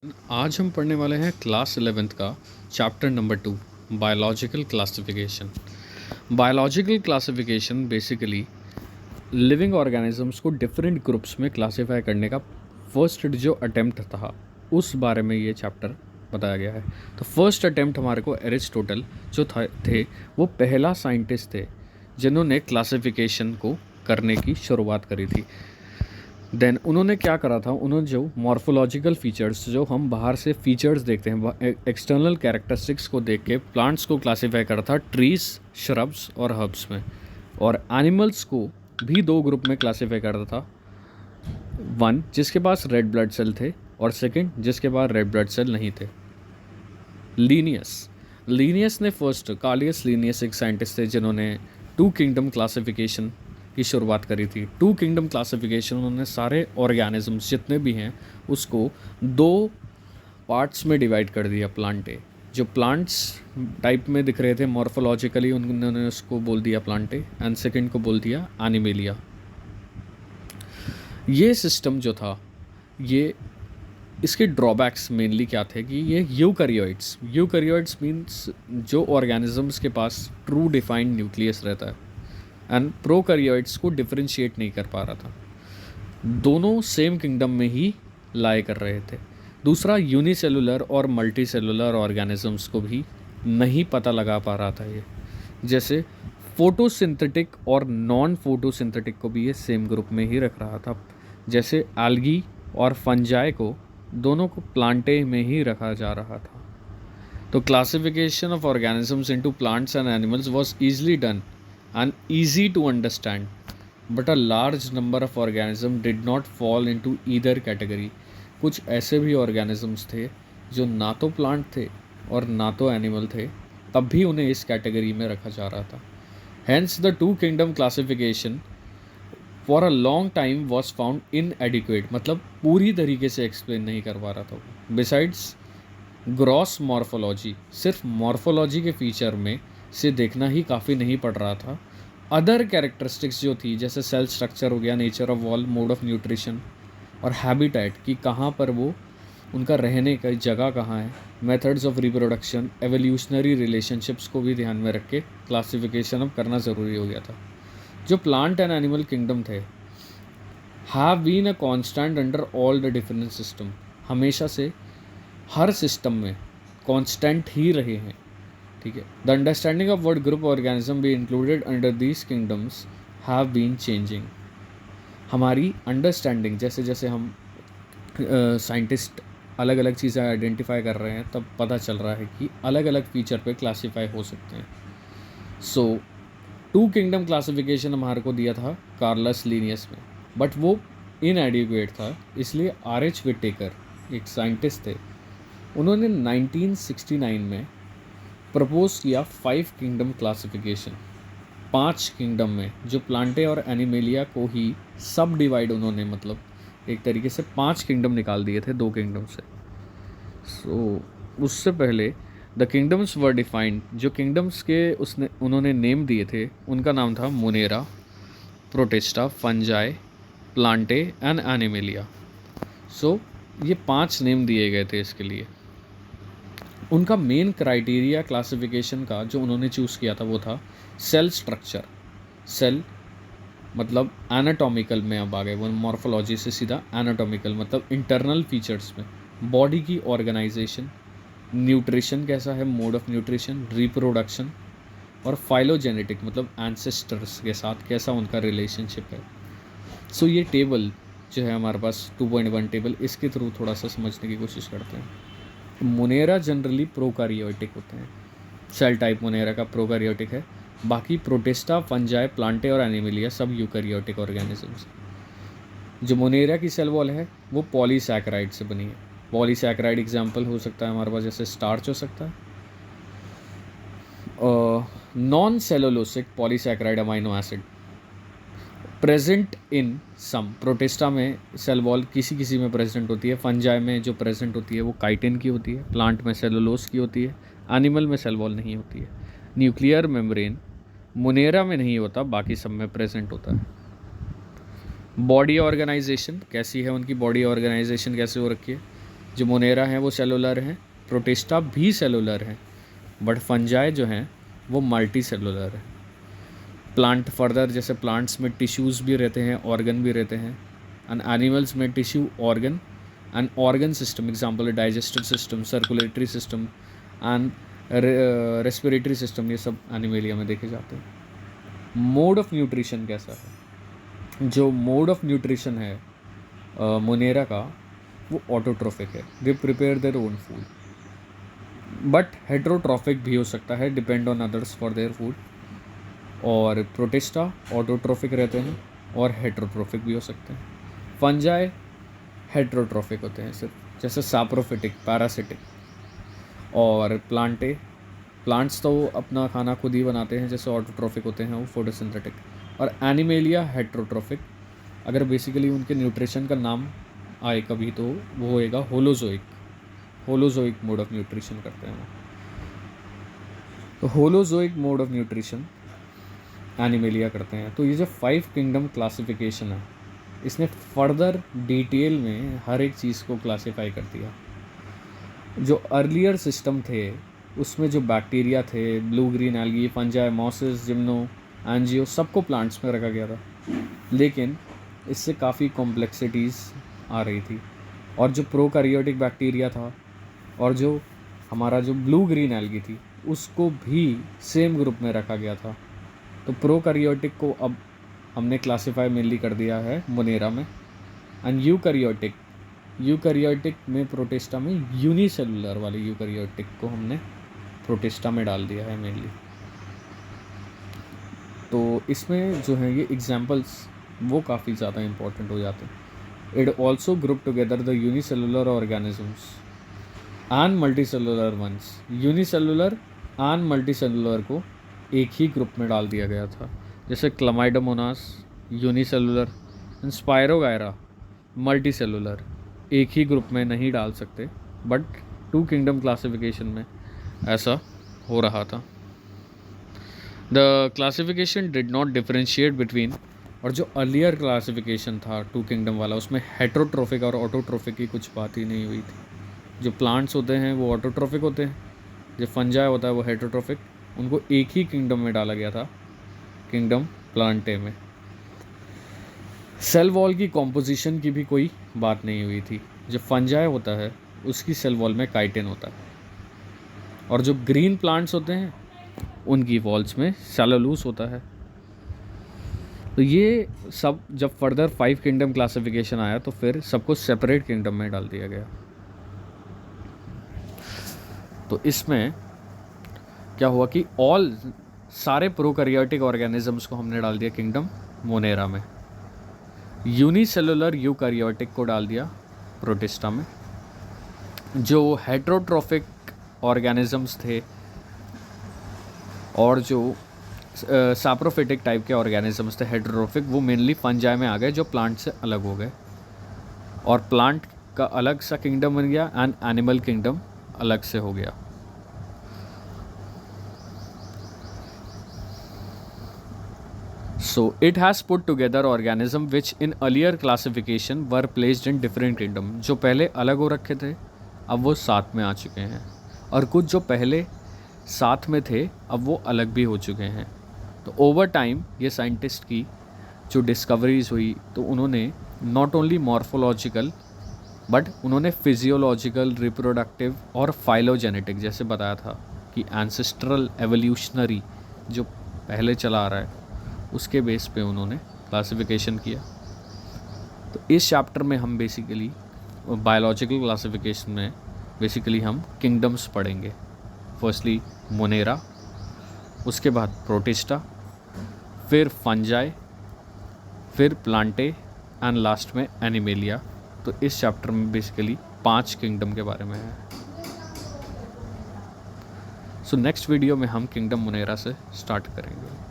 आज हम पढ़ने वाले हैं क्लास 11th का chapter number 2 biological classification. Biological classification basically living organisms को डिफरेंट ग्रुप्स में क्लासिफाई करने का फर्स्ट जो अटेम्प्ट था उस बारे में ये चैप्टर बताया गया है। तो फर्स्ट अटेम्प्ट हमारे को एरिस्टोटल जो थे वो पहला साइंटिस्ट थे जिन्होंने क्लासिफिकेशन को करने की शुरुआत करी थी। देन उन्होंने क्या करा था, उन्होंने जो मॉर्फोलॉजिकल फीचर्स जो हम बाहर से फीचर्स देखते हैं, एक्सटर्नल कैरेक्टरिस्टिक्स को देख के प्लांट्स को क्लासीफाई करा था ट्रीज, श्रब्स और हर्ब्स में। और एनिमल्स को भी दो ग्रुप में क्लासीफाई करता था, वन जिसके पास रेड ब्लड सेल थे और सेकंड जिसके पास रेड ब्लड सेल नहीं थे। लीनियस ने फर्स्ट, कार्लियस लीनियस एक साइंटिस्ट थे जिन्होंने टू किंगडम क्लासिफिकेशन की शुरुआत करी थी। टू किंगडम क्लासिफिकेशन उन्होंने सारे ऑर्गेनिजम्स जितने भी हैं उसको दो पार्ट्स में डिवाइड कर दिया। प्लांटे जो प्लांट्स टाइप में दिख रहे थे मॉर्फोलॉजिकली उन्होंने उसको बोल दिया प्लांटे, एंड सेकंड को बोल दिया एनिमेलिया। ये सिस्टम जो था, ये इसके ड्रॉबैक्स मेनली क्या थे कि ये यूकैरियोट्स मीन्स जो ऑर्गेनिजम्स के पास ट्रू डिफाइंड न्यूक्लियस रहता है, एंड प्रोकैरियोट्स को डिफरेंशिएट नहीं कर पा रहा था। दोनों सेम किंगडम में ही लाए कर रहे थे। दूसरा, यूनिसेलुलर और मल्टी सेलुलर ऑर्गेनिजम्स को भी नहीं पता लगा पा रहा था ये। जैसे फोटोसिंथेटिक और नॉन फोटोसिंथेटिक को भी ये सेम ग्रुप में ही रख रहा था। जैसे एल्गी और फंजाई को दोनों को प्लांटे में ही रखा जा रहा था। तो classification of organisms into plants and animals was easily done and easy to understand, but a large number of organisms did not fall into either category. कुछ ऐसे भी organisms थे जो ना तो प्लांट थे और ना तो एनिमल थे, तब भी उन्हें इस कैटेगरी में रखा जा रहा था। Hence the two kingdom classification for a long time was found inadequate, मतलब पूरी तरीके से एक्सप्लेन नहीं कर पा रहा था। Besides ग्रॉस मॉर्फोलॉजी, सिर्फ मॉर्फोलॉजी के फीचर में से देखना ही काफ़ी नहीं पड़ रहा था। अदर कैरेक्टरिस्टिक्स जो थी जैसे सेल स्ट्रक्चर हो गया, nature of wall, mode of nutrition और हैबिटेट कि कहाँ पर वो उनका रहने का जगह कहाँ है, methods of reproduction, evolutionary relationships को भी ध्यान में रख के क्लासिफिकेशन अब करना ज़रूरी हो गया था। जो प्लांट एंड एनिमल किंगडम थे have been a constant under all the different system, हमेशा से हर सिस्टम में कांस्टेंट ही रहे हैं। ठीक है। The understanding of what group organism be included under these kingdoms have been changing. हमारी अंडरस्टैंडिंग जैसे जैसे हम साइंटिस्ट अलग अलग चीज़ें आइडेंटिफाई कर रहे हैं तब पता चल रहा है कि अलग अलग फीचर पे क्लासीफाई हो सकते हैं। सो टू किंगडम क्लासिफिकेशन हमारे को दिया था कार्लस लीनियस में, बट वो इनएडिक्वेट था। इसलिए आर.एच. विटेकर एक साइंटिस्ट थे, उन्होंने 1969 में प्रपोज किया 5 किंगडम क्लासिफिकेशन। 5 किंगडम में जो प्लांटे और एनिमेलिया को ही सब डिवाइड उन्होंने, मतलब एक तरीके से 5 किंगडम निकाल दिए थे 2 किंगडम से। सो उससे पहले द किंगडम्स वर डिफाइंड, जो किंगडम्स के उन्होंने नेम दिए थे उनका नाम था Monera, Protista, Fungi, Plantae and Animalia. So ये 5 नेम दिए गए थे इसके लिए। उनका मेन क्राइटेरिया क्लासिफिकेशन का जो उन्होंने चूज़ किया था वो था सेल स्ट्रक्चर। सेल मतलब एनाटॉमिकल में अब आ गए वो, मॉर्फोलॉजी से सीधा एनाटॉमिकल मतलब इंटरनल फीचर्स में, बॉडी की ऑर्गेनाइजेशन, न्यूट्रिशन कैसा है, मोड ऑफ न्यूट्रिशन, रिप्रोडक्शन और फाइलोजेनेटिक मतलब एंसेस्टर्स के साथ कैसा उनका रिलेशनशिप है। सो ये टेबल जो है हमारे पास 2.1 टेबल, इसके थ्रू थोड़ा सा समझने की कोशिश करते हैं। मोनेरा जनरली प्रोकैरियोटिक होते हैं, सेल टाइप मोनेरा का प्रोकैरियोटिक है। बाकी प्रोटिस्टा, फंजाई, प्लांटे और एनिमेलिया सब यूकैरियोटिक ऑर्गेनिजम्स। जो मोनेरा की सेल वॉल है वो पॉलीसैकेराइड से बनी है। पॉलीसैकेराइड एग्जांपल हो सकता है हमारे पास जैसे स्टार्च हो सकता है, non cellulosic polysaccharide amino acid present in some. Protista में सेल वॉल किसी किसी में प्रेजेंट होती है, फंजाई में जो प्रेजेंट होती है वो काइटिन की होती है, प्लांट में सेलुलोस की होती है, एनिमल में सेल वॉल नहीं होती है। न्यूक्लियर मेम्ब्रेन मोनेरा में नहीं होता, बाकी सब में प्रेजेंट होता है। बॉडी ऑर्गेनाइजेशन कैसी है, उनकी बॉडी ऑर्गेनाइजेशन कैसे हो रखी है, जो मोनेरा हैं वो सेलुलर हैं, प्रोटिस्टा भी सेलुलर हैं, बट फंजाई जो हैं वो मल्टी सेलुलर है। प्लांट फर्दर, जैसे प्लांट्स में टिश्यूज़ भी रहते हैं, ऑर्गन भी रहते हैं, एंड एनिमल्स में tissue, organ and organ system, example digestive system, circulatory system and respiratory system, ये सब एनिमेलिया में देखे जाते हैं। मोड ऑफ न्यूट्रिशन कैसा है? जो मोड ऑफ न्यूट्रिशन है मोनेरा का, वो ऑटोट्रोफिक है, they prepare their own food, but heterotrophic भी हो सकता है, depend on others for their food. और प्रोटिस्टा ऑटोट्रोफिक रहते हैं और हेट्रोट्रोफिक भी हो सकते हैं। फंजाई हेट्रोट्रोफिक होते हैं सिर्फ, जैसे साप्रोफिटिक, पैरासिटिक। और प्लांट्स तो अपना खाना खुद ही बनाते हैं, जैसे ऑटोट्रोफिक होते हैं वो फोटोसिंथेटिक। और एनिमेलिया हेट्रोट्रोफिक। अगर बेसिकली उनके न्यूट्रिशन का नाम आए कभी तो वो होएगा होलोजोइक मोड ऑफ न्यूट्रिशन करते हैं वो। तो holozoic mode of nutrition animalia करते हैं। तो ये जो 5 किंगडम क्लासिफिकेशन है, इसने फर्दर डिटेल में हर एक चीज़ को क्लासिफाई कर दिया। जो अर्लियर सिस्टम थे उसमें जो बैक्टीरिया थे, blue green algae, fungi, mosses, gymno, angio, सबको प्लांट्स में रखा गया था, लेकिन इससे काफ़ी कॉम्प्लेक्सिटीज़ आ रही थी। और जो प्रोकैरियोटिक बैक्टीरिया था और जो हमारा जो ब्लू ग्रीन एल्गी थी, उसको भी सेम ग्रुप में रखा गया था। तो प्रोकैरियोटिक को अब हमने क्लासिफाई मेनली कर दिया है मोनेरा में। एंड यूकैरियोटिक में प्रोटिस्टा में यूनिसेलुलर वाले यूकैरियोटिक को हमने प्रोटिस्टा में डाल दिया है मेनली। तो इसमें जो है ये एग्जांपल्स वो काफ़ी ज़्यादा इंपॉर्टेंट हो जाते हैं। It also group together the unicellular organisms and multicellular ones. Unicellular and multicellular को एक ही ग्रुप में डाल दिया गया था, जैसे Chlamydomonas unicellular and spirogyra multicellular. एक ही ग्रुप में नहीं डाल सकते, बट 2 किंगडम क्लासिफिकेशन में ऐसा हो रहा था। The classification did not differentiate between, और जो अर्लियर क्लासिफिकेशन था 2 किंगडम वाला, उसमें हेट्रोट्रोफिक और ऑटोट्रोफिक की कुछ बात ही नहीं हुई थी। जो प्लांट्स होते हैं वो ऑटोट्रोफिक होते हैं, जो फंजाई होता है वो हेट्रोट्रोफिक। उनको एक ही किंगडम में डाला गया था, किंगडम प्लांटे में। सेल वॉल की कॉम्पोजिशन की भी कोई बात नहीं हुई थी। जो फंजाई होता है उसकी सेल वॉल में काइटिन होता है, और जो ग्रीन प्लांट्स होते हैं उनकी वॉल्स में सेलुलोज होता है। तो ये सब जब फर्दर 5 किंगडम क्लासिफिकेशन आया तो फिर सबको सेपरेट किंगडम में डाल दिया गया। तो इसमें क्या हुआ कि सारे प्रोकैरियोटिक ऑर्गेनिजम्स को हमने डाल दिया किंगडम मोनेरा में। यूनिसेलुलर यूकैरियोटिक को डाल दिया प्रोटिस्टा में। जो हेट्रोट्रोफिक ऑर्गेनिजम्स थे और जो साप्रोफिटिक टाइप के ऑर्गेनिजम्स थे हेट्रोट्रोफिक, वो मेनली फंजाई में आ गए, जो प्लांट से अलग हो गए। और प्लांट का अलग सा किंगडम बन गया एंड एनिमल किंगडम अलग से हो गया। So it has put together organism which in earlier classification were placed in different kingdom। जो पहले अलग हो रखे थे अब वो साथ में आ चुके हैं, और कुछ जो पहले साथ में थे अब वो अलग भी हो चुके हैं। तो ओवर टाइम ये साइंटिस्ट की जो डिस्कवरीज हुई, तो उन्होंने नॉट ओनली मॉर्फोलॉजिकल बट उन्होंने फिजियोलॉजिकल, रिप्रोडक्टिव और फाइलोजेनेटिक, जैसे बताया था कि एंसेस्ट्रल एवोल्यूशनरी जो पहले चला आ रहा है उसके बेस पे उन्होंने क्लासिफिकेशन किया। तो इस चैप्टर में हम बेसिकली बायोलॉजिकल क्लासिफिकेशन में बेसिकली हम किंगडम्स पढ़ेंगे। फर्स्टली मोनेरा, उसके बाद प्रोटिस्टा, फिर फंजाई, फिर प्लांटे एंड लास्ट में एनिमेलिया। तो इस चैप्टर में बेसिकली 5 किंगडम के बारे में है। सो नेक्स्ट वीडियो में हम किंगडम मोनेरा से स्टार्ट करेंगे।